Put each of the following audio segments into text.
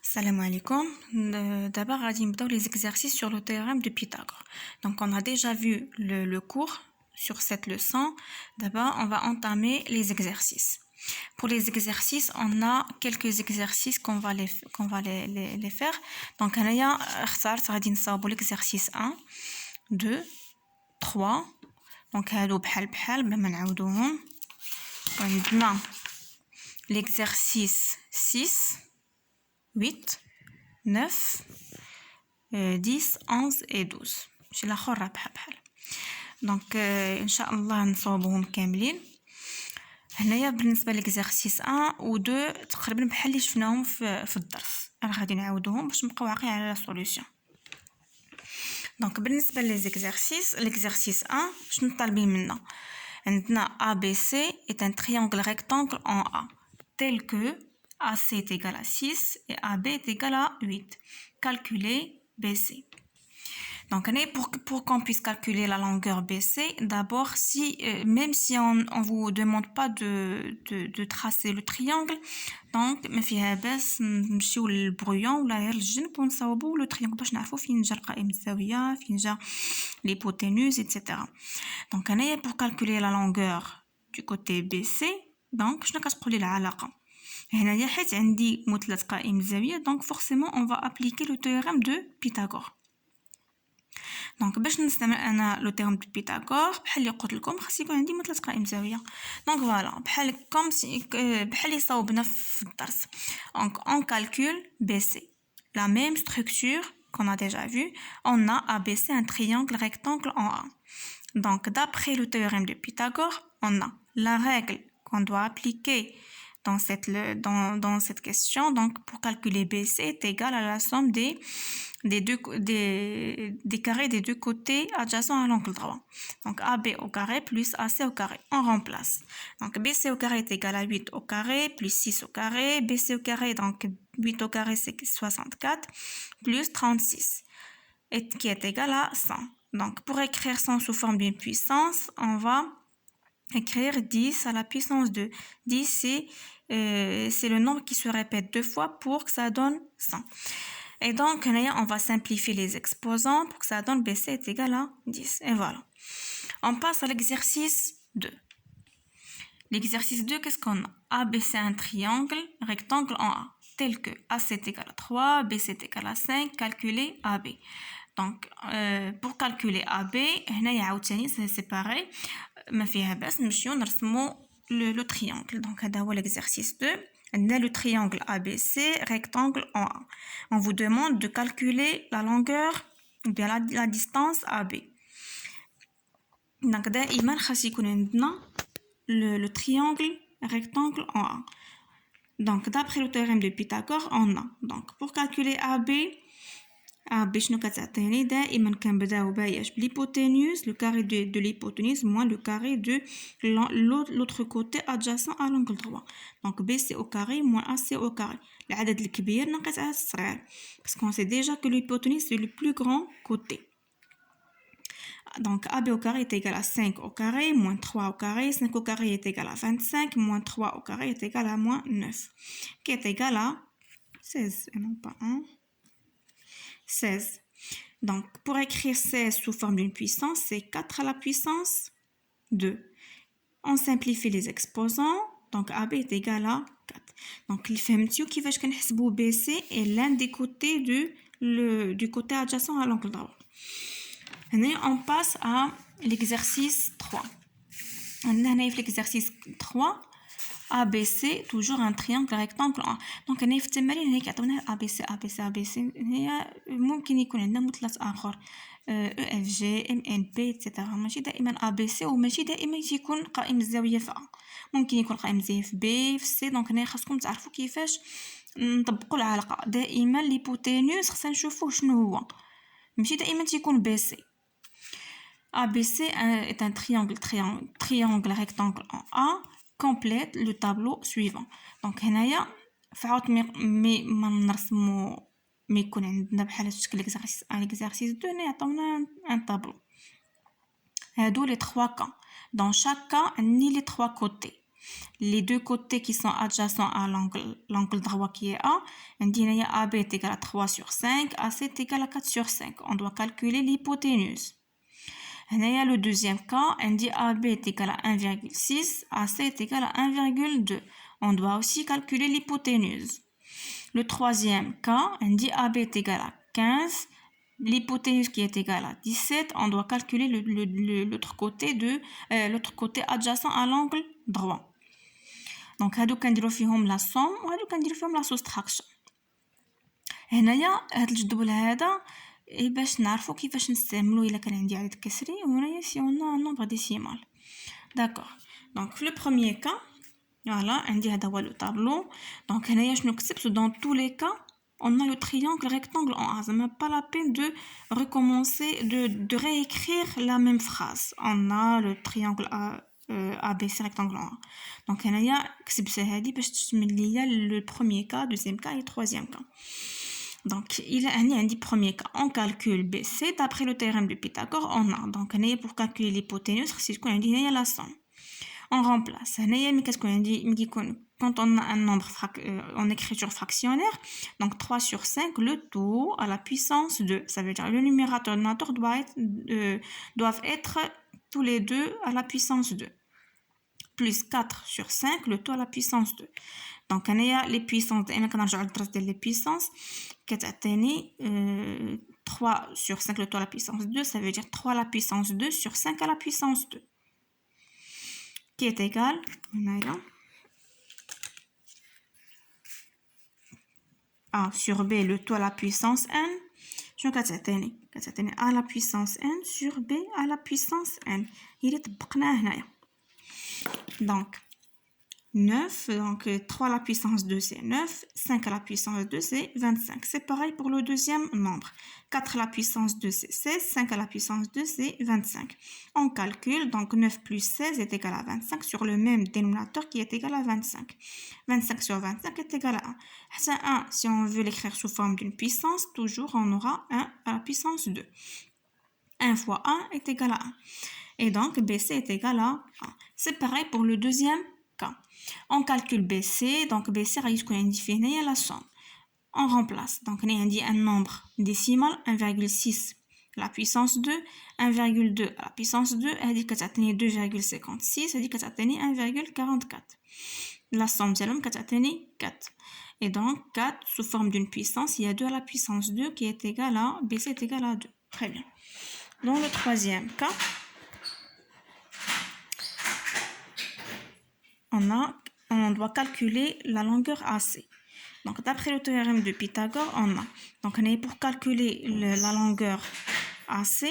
Salam alaikum. D'abord, on va les exercices sur le théorème de Pythagore. Donc, on a déjà vu le cours sur cette leçon. D'abord, on va entamer les exercices. Pour les exercices, on a quelques exercices qu'on va les faire. Donc, on a l'exercice 1, 2, 3. Donc, هادو بحال بلا ما نعاودوهم. عندنا l'exercice 6, 8, 9, 10, 11 et 12. شي الاخر راه بحال دونك ان شاء الله نصوبوهم كاملين. هنايا بالنسبه ليكزارسيس 1 و 2 تقريبا بحال اللي شفناهم في الدرس. انا غادي نعاودوهم باش نبقاو واقعين على لا سوليوشن. دونك بالنسبه ليزيكزارسيس l'exercice 1 شنو طالبين منا؟ عندنا ABC est un triangle rectangle en A tel que AC est égal à 6 et AB est égal à 8. Calculez BC. Donc, pour qu'on puisse calculer la longueur BC, d'abord, même si on ne vous demande pas de tracer le triangle, donc, ما فيها باس نمشيو للبرويون ولا غير الجنب ونصاوبوا لو triangle باش نعرفوا فين جا القائم الزاوية، فين جا l'hypoténuse, etc. Donc, pour calculer la longueur du côté BC, donc, شنو كتقولي العلاقة؟ هنايا حيت عندي مثلث قائم الزاوية، donc forcément on va appliquer le théorème de Pythagore. دونك باش نستعمل انا لو تيرم دو بيثاغور بحال اللي قلت لكم خاص يكون عندي مثلث قائم زاويه. دونك فوالا بحال اللي صاوبنا في الدرس. دونك on calcule BC la même structure qu'on a déjà vu. On a ABC un triangle rectangle en A. Donc d'après le théorème de Pythagore, on a la règle qu'on doit appliquer dans cette question. Donc pour calculer BC est égal à la somme des carrés des deux côtés adjacents à l'angle droit. Donc AB au carré plus AC au carré. On remplace. Donc BC au carré est égal à 8 au carré plus 6 au carré. BC au carré, donc 8 au carré c'est 64 plus 36 qui est égal à 100. Donc pour écrire 100 sous forme d'une puissance, on va écrire 10 à la puissance 2. 10 c'est le nombre qui se répète deux fois pour que ça donne 100. Et donc, on va simplifier les exposants pour que ça donne BC est égal à 10. Et voilà. On passe à l'exercice 2. L'exercice 2, qu'est-ce qu'on a? ABC un triangle rectangle en A, tel que AC est égal à 3, BC est égal à 5, calculer AB. Donc, pour calculer AB, c'est pareil. ما فيها باس نمشيو نرسمو le triangle. Donc, هذا هو l'exercice 2. On a le triangle ABC, rectangle en A. On vous demande de calculer la longueur ou bien la distance AB. Donc, دائما خاص يكون عندنا le triangle rectangle en A. Donc, d'après le théorème de Pythagore, on a. Donc, pour calculer AB, شنو كتعطيني؟ دائما كنبداو باياش بلhypoténuse, le carré de l'hypoténuse moins le carré de l'autre côté adjacent à l'angle droit. Donc BC au carré moins AC au carré. العدد الكبير ناقص على الصغير. Parce qu'on sait déjà que l'hypoténuse c'est le plus grand côté. Donc AB au carré est égal à 5 au carré moins 3 au carré. 5 au carré est égal à 25 moins 3 au carré est égal à moins 9. Qui est égal à 16 et non pas 1. 16. Donc, pour écrire 16 sous forme d'une puissance, c'est 4 à la puissance 2. On simplifie les exposants. Donc, AB est égal à 4. Donc, il fait qui va que BC est l'un des côtés du côté adjacent à l'angle droit. Et on passe à l'exercice 3. L'exercice 3. ABC toujours un triangle rectangle. Donc هنا في التمارين هيك عطونا ABC ABC ABC هي ممكن يكون عندنا مثلث آخر EFG MNP etc. ماشي دائما ABC وماشي دائما يكون قائم الزاوية في A. ممكن يكون قائم الزاوية في B في C. دونك هنا خاصكم تعرفوا كيفاش نطبقوا العلاقة. دائما l'hypoténuse خصنا نشوفوه شنو هو. ماشي دائما تيكون BC. ABC est un triangle rectangle en A. Complète le tableau suivant. Donc هنايا فعاود مي ما نرسمو مي يكون عندنا بحال الشكل l'exercice 2 يعطونا un tableau. هادو les trois cas. Dans chaque cas, ni les trois côtés. les deux côtés qui sont adjacents à l'angle droit qui est A. On dit AB est égal à 3 sur 5, AC est égal à 4 sur 5. On doit calculer l'hypoténuse. Il y a le deuxième cas, on dit AB est égal à 1,6, AC est égal à 1,2. On doit aussi calculer l'hypoténuse. Le troisième cas, on dit AB est égal à 15, l'hypoténuse qui est égale à 17, on doit calculer l'autre côté adjacent à l'angle droit. Donc, هادو كنديرو فيهم la somme وهادو كنديرو فيهم la soustraction. هنايا هاد الجدول هذا باش نعرفو كيفاش نستعملو الا كان عندي عدد كسري وهنايا si on a un nombre décimal. D'accord. Donc le premier cas, voilà, عندي هذا هو le tableau. Donc هنايا شنو كتبت dans tous les cas on a le triangle rectangle en A. Ça n'a pas la peine de recommencer, de réécrire la même phrase. On a le triangle ABC rectangle en A. Donc هنايا كتبت هذه باش تشمل ليا le premier cas, deuxième cas et troisième cas. Donc, il y a un premier cas. On calcule BC d'après le théorème de Pythagore. On a donc pour calculer l'hypoténuse, c'est ce qu'on dit, il y a la somme. On remplace. Qu'est-ce qu'on dit? Quand on a un nombre en écriture fractionnaire, donc 3 sur 5, le tout à la puissance 2. Ça veut dire le numérateur et le dénominateur doivent être tous les deux à la puissance 2. Plus 4 sur 5, le tout à la puissance 2. Donc, on a les puissances, les puissances, 3 sur 5, le tout à la puissance 2, ça veut dire 3 à la puissance 2 sur 5 à la puissance 2. Qui est égal, A sur B, le tout à la puissance n. Je vais à la puissance n sur B à la puissance n. Il est donc 9, donc 3 à la puissance 2 c'est 9, 5 à la puissance 2 c'est 25. C'est pareil pour le deuxième nombre. 4 à la puissance 2 c'est 16, 5 à la puissance 2 c'est 25. On calcule, donc 9 plus 16 est égal à 25 sur le même dénominateur qui est égal à 25. 25 sur 25 est égal à 1. 1, si on veut l'écrire sous forme d'une puissance, toujours on aura 1 à la puissance 2. 1 fois 1 est égal à 1. Et donc BC est égal à 1. C'est pareil pour le deuxième cas. On calcule BC, donc BC a la somme. On remplace, donc on a dit un nombre décimal, 1,6 à la puissance 2, 1,2 à la puissance 2, elle dit que ça atteint 2,56, elle dit que ça atteint 1,44. La somme c'est l'homme que ça atteint 4. Et donc 4 sous forme d'une puissance, il y a 2 à la puissance 2 qui est égal à, BC est égal à 2. Très bien. Dans le troisième cas, on doit calculer la longueur AC. Donc, d'après le théorème de Pythagore, donc pour calculer la longueur AC,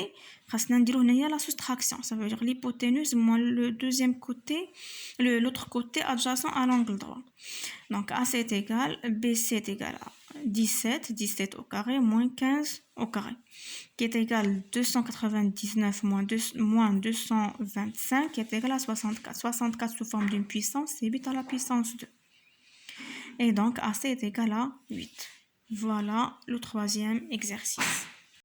on a la soustraction. Ça veut dire l'hypoténuse moins le deuxième côté, l'autre côté adjacent à l'angle droit. Donc, AC est égal, BC est égal à 17 au carré moins 15 au carré, qui est égal à 299 moins 225, qui est égal à 64. 64 sous forme d'une puissance, c'est 8 à la puissance 2. Et donc, AC est égal à 8. Voilà le troisième exercice.